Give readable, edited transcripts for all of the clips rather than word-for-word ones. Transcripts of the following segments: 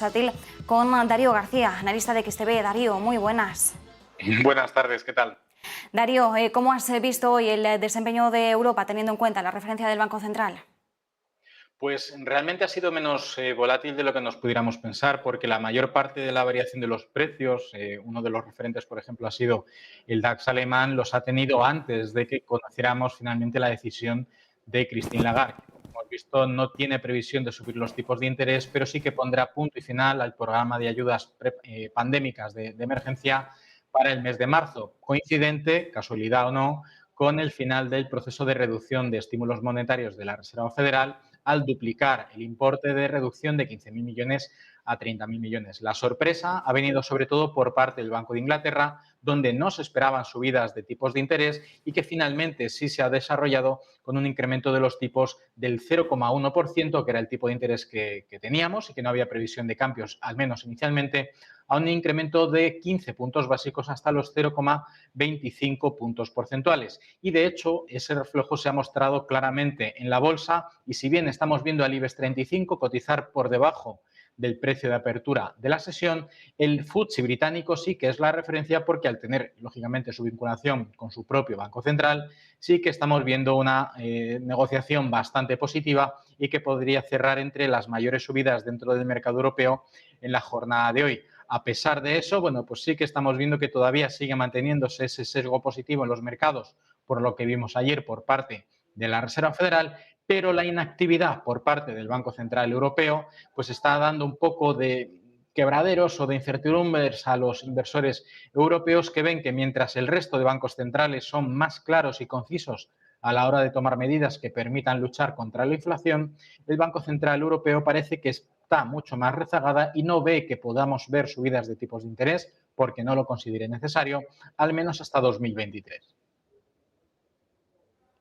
Bursátil con Darío García, analista de XTB. Darío, muy buenas. Buenas tardes, ¿qué tal? Darío, ¿cómo has visto hoy el desempeño de Europa teniendo en cuenta la referencia del Banco Central? Pues realmente ha sido menos volátil de lo que nos pudiéramos pensar, porque la mayor parte de la variación de los precios, uno de los referentes, por ejemplo, ha sido el DAX alemán, los ha tenido antes de que conociéramos finalmente la decisión de Christine Lagarde. Como hemos visto, no tiene previsión de subir los tipos de interés, pero sí que pondrá punto y final al programa de ayudas pandémicas de emergencia para el mes de marzo, coincidente, casualidad o no, con el final del proceso de reducción de estímulos monetarios de la Reserva Federal al duplicar el importe de reducción de 15.000 millones a 30.000 millones. La sorpresa ha venido sobre todo por parte del Banco de Inglaterra, donde no se esperaban subidas de tipos de interés y que finalmente sí se ha desarrollado con un incremento de los tipos del 0,1%, que era el tipo de interés que teníamos y que no había previsión de cambios, al menos inicialmente, a un incremento de 15 puntos básicos hasta los 0,25 puntos porcentuales. Y de hecho, ese reflejo se ha mostrado claramente en la bolsa y si bien estamos viendo al IBEX 35 cotizar por debajo del precio de apertura de la sesión, el FTSE británico sí que es la referencia porque al tener, lógicamente, su vinculación con su propio Banco Central, sí que estamos viendo una negociación bastante positiva y que podría cerrar entre las mayores subidas dentro del mercado europeo en la jornada de hoy. A pesar de eso, bueno, pues sí que estamos viendo que todavía sigue manteniéndose ese sesgo positivo en los mercados, por lo que vimos ayer por parte de la Reserva Federal, pero la inactividad por parte del Banco Central Europeo pues está dando un poco de quebraderos o de incertidumbres a los inversores europeos que ven que mientras el resto de bancos centrales son más claros y concisos a la hora de tomar medidas que permitan luchar contra la inflación, el Banco Central Europeo parece que está mucho más rezagada y no ve que podamos ver subidas de tipos de interés, porque no lo considere necesario, al menos hasta 2023.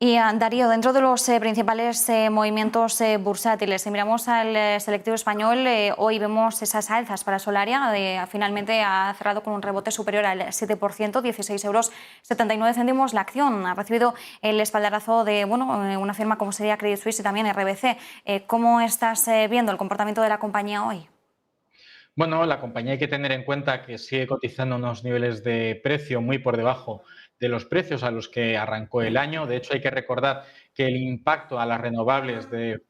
Y Darío, dentro de los principales movimientos bursátiles, si miramos al selectivo español, hoy vemos esas alzas para Solaria, finalmente ha cerrado con un rebote superior al 7%, 16,79 € la acción. Ha recibido el espaldarazo de una firma como sería Credit Suisse y también RBC. ¿Cómo estás viendo el comportamiento de la compañía hoy? Bueno, la compañía hay que tener en cuenta que sigue cotizando unos niveles de precio muy por debajo de los precios a los que arrancó el año. De hecho, hay que recordar que el impacto a las renovables de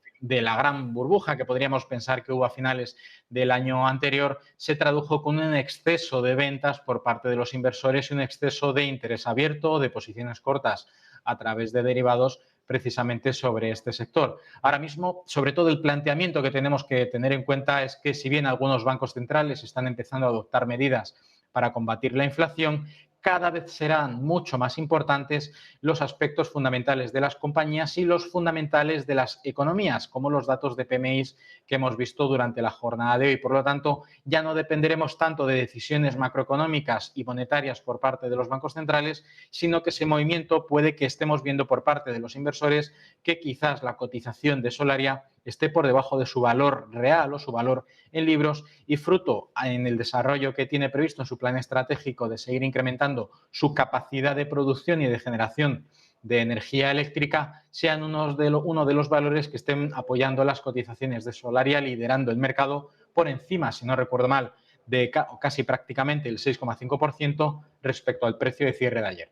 la gran burbuja que podríamos pensar que hubo a finales del año anterior se tradujo con un exceso de ventas por parte de los inversores y un exceso de interés abierto, de posiciones cortas a través de derivados precisamente sobre este sector. Ahora mismo, sobre todo el planteamiento que tenemos que tener en cuenta es que si bien algunos bancos centrales están empezando a adoptar medidas para combatir la inflación, cada vez serán mucho más importantes los aspectos fundamentales de las compañías y los fundamentales de las economías, como los datos de PMIs que hemos visto durante la jornada de hoy. Por lo tanto, ya no dependeremos tanto de decisiones macroeconómicas y monetarias por parte de los bancos centrales, sino que ese movimiento puede que estemos viendo por parte de los inversores que quizás la cotización de Solaria esté por debajo de su valor real o su valor en libros y fruto en el desarrollo que tiene previsto en su plan estratégico de seguir incrementando su capacidad de producción y de generación de energía eléctrica, sean uno de los valores que estén apoyando las cotizaciones de Solaria, liderando el mercado por encima, si no recuerdo mal, de casi prácticamente el 6,5% respecto al precio de cierre de ayer.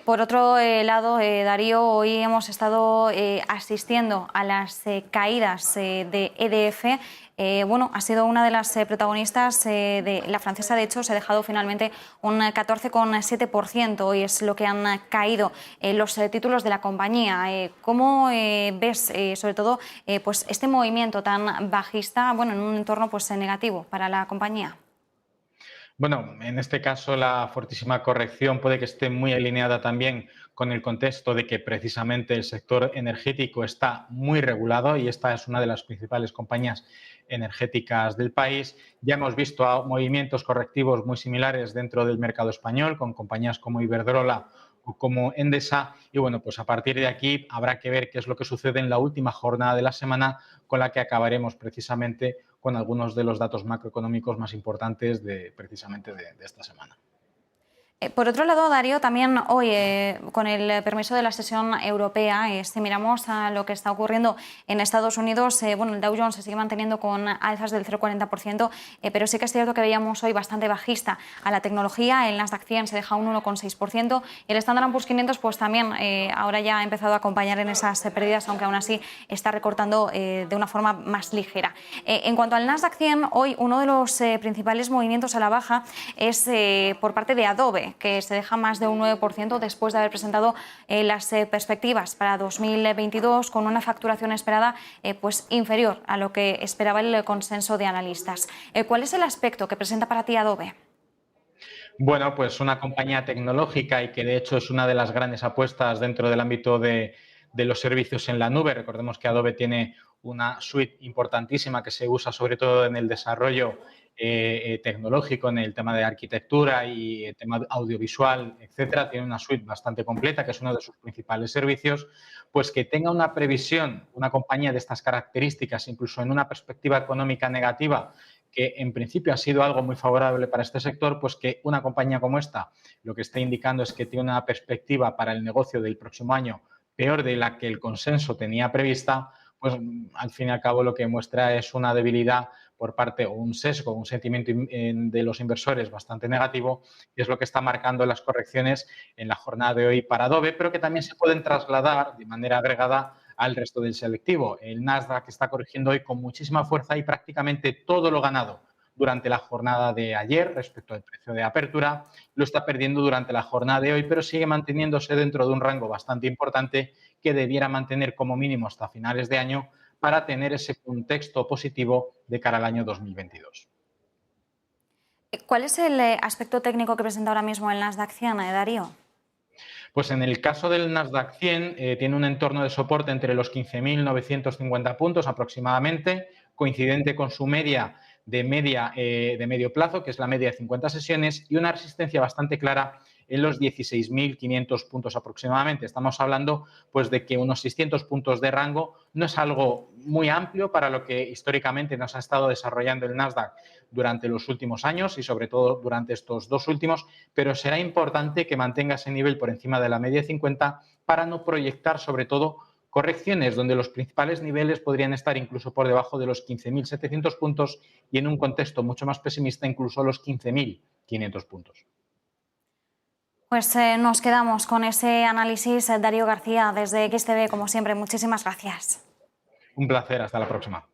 Por otro lado, Darío, hoy hemos estado asistiendo a las caídas de EDF. Ha sido una de las protagonistas de la francesa. De hecho, se ha dejado finalmente un 14,7%. Hoy es lo que han caído los títulos de la compañía. ¿Cómo ves, sobre todo, pues este movimiento tan bajista, en un entorno pues negativo para la compañía? Bueno, en este caso la fortísima corrección puede que esté muy alineada también con el contexto de que precisamente el sector energético está muy regulado y esta es una de las principales compañías energéticas del país. Ya hemos visto movimientos correctivos muy similares dentro del mercado español con compañías como Iberdrola o como Endesa y bueno, pues a partir de aquí habrá que ver qué es lo que sucede en la última jornada de la semana con la que acabaremos precisamente con algunos de los datos macroeconómicos más importantes precisamente de esta semana. Por otro lado, Darío, también hoy, con el permiso de la sesión europea, si miramos a lo que está ocurriendo en Estados Unidos, bueno, el Dow Jones se sigue manteniendo con alzas del 0,40%, pero sí que es cierto que veíamos hoy bastante bajista a la tecnología. El Nasdaq 100 se deja un 1,6%. El Standard Poor's 500, pues también ahora ya ha empezado a acompañar en esas pérdidas, aunque aún así está recortando de una forma más ligera. En cuanto al Nasdaq 100, hoy uno de los principales movimientos a la baja es por parte de Adobe, que se deja más de un 9% después de haber presentado las perspectivas para 2022 con una facturación esperada pues inferior a lo que esperaba el consenso de analistas. ¿Cuál es el aspecto que presenta para ti Adobe? Bueno, pues una compañía tecnológica y que de hecho es una de las grandes apuestas dentro del ámbito de los servicios en la nube. Recordemos que Adobe tiene una suite importantísima que se usa sobre todo en el desarrollo tecnológico, en el tema de arquitectura y el tema audiovisual, etcétera. Tiene una suite bastante completa, que es uno de sus principales servicios. Pues que tenga una previsión, una compañía de estas características, incluso en una perspectiva económica negativa, que en principio ha sido algo muy favorable para este sector, pues que una compañía como esta lo que está indicando es que tiene una perspectiva para el negocio del próximo año peor de la que el consenso tenía prevista, pues al fin y al cabo lo que muestra es una debilidad por parte o un sesgo, un sentimiento de los inversores bastante negativo, y es lo que está marcando las correcciones en la jornada de hoy para Adobe, pero que también se pueden trasladar de manera agregada al resto del selectivo. El Nasdaq está corrigiendo hoy con muchísima fuerza y prácticamente todo lo ganado durante la jornada de ayer respecto al precio de apertura lo está perdiendo durante la jornada de hoy, pero sigue manteniéndose dentro de un rango bastante importante que debiera mantener como mínimo hasta finales de año para tener ese contexto positivo de cara al año 2022. ¿Cuál es el aspecto técnico que presenta ahora mismo el Nasdaq 100, Darío? Pues en el caso del Nasdaq 100 tiene un entorno de soporte entre los 15.950 puntos aproximadamente, coincidente con su media de medio plazo, que es la media de 50 sesiones, y una resistencia bastante clara en los 16.500 puntos aproximadamente. Estamos hablando pues, de que unos 600 puntos de rango no es algo muy amplio para lo que históricamente nos ha estado desarrollando el Nasdaq durante los últimos años y sobre todo durante estos dos últimos, pero será importante que mantenga ese nivel por encima de la media de 50 para no proyectar sobre todo correcciones donde los principales niveles podrían estar incluso por debajo de los 15.700 puntos y en un contexto mucho más pesimista incluso los 15.500 puntos. Pues nos quedamos con ese análisis, Darío García, desde XTB, como siempre. Muchísimas gracias. Un placer, hasta la próxima.